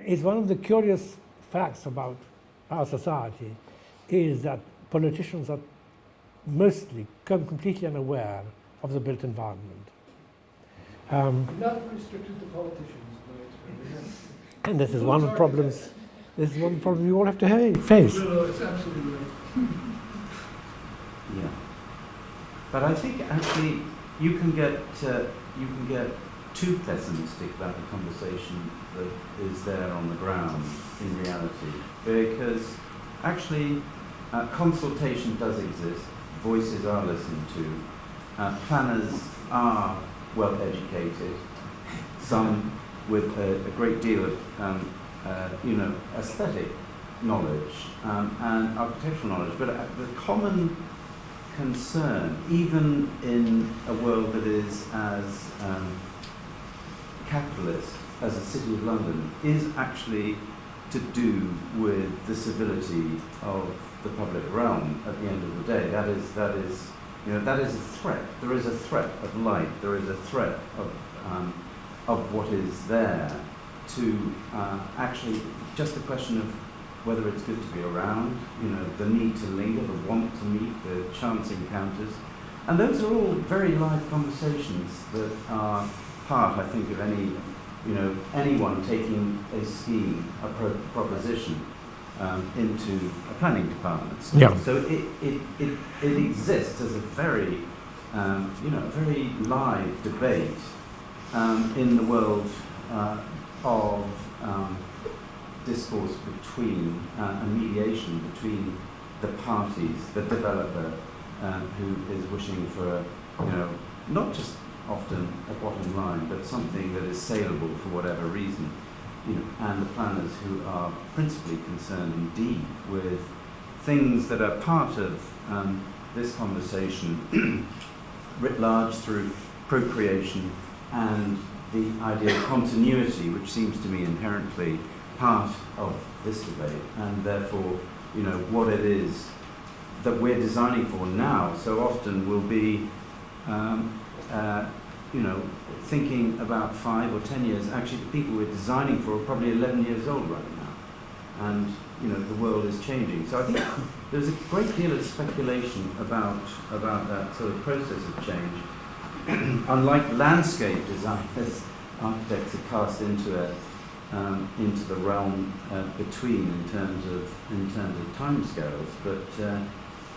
is one of the curious facts about our society is that politicians are mostly completely unaware of the built environment. Not restricted to politicians, but And this is one of the problems. This is one problem you all have to face. no, it's absolutely right. Yeah, but I think actually you can get too pessimistic about the conversation that is there on the ground in reality, because actually consultation does exist, voices are listened to, planners are well educated, some with a great deal of aesthetic knowledge and architectural knowledge, but the common concern, even in a world that is as capitalist as the City of London, is actually to do with the civility of the public realm at the end of the day. That is a threat. There is a threat of light. There is a threat of what is there to actually just a question of whether it's good to be around, the need to linger, the want to meet, the chance encounters. And those are all very live conversations that are part, I think, of anyone taking a scheme, a proposition into a planning department. Yeah. So it exists as a very, very live debate in the world of discourse between and mediation between the parties, the developer who is wishing for not just often a bottom line, but something that is saleable for whatever reason, and the planners who are principally concerned indeed with things that are part of this conversation writ large through procreation and the idea of continuity, which seems to me inherently part of this debate, and therefore, what it is that we're designing for now so often will be, thinking about 5 or 10 years. Actually, the people we're designing for are probably 11 years old right now, and the world is changing. So I think there's a great deal of speculation about that sort of process of change. Unlike landscape design, as architects are cast into the realm between in terms of timescales, but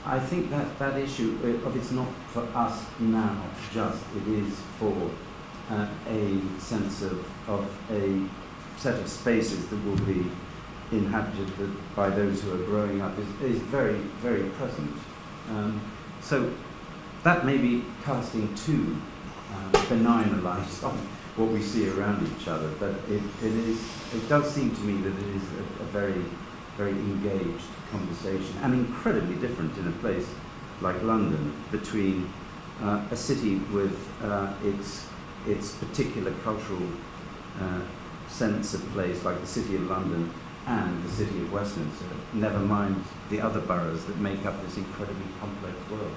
I think that issue it's not for us now. Just it is for a sense of a set of spaces that will be inhabited by those who are growing up is very, very present. So that may be casting too benign a light on what we see around each other, but it does seem to me that it is a very, very engaged conversation, and incredibly different in a place like London, between a city with its particular cultural sense of place, like the City of London and the City of Weston, never mind the other boroughs that make up this incredibly complex world.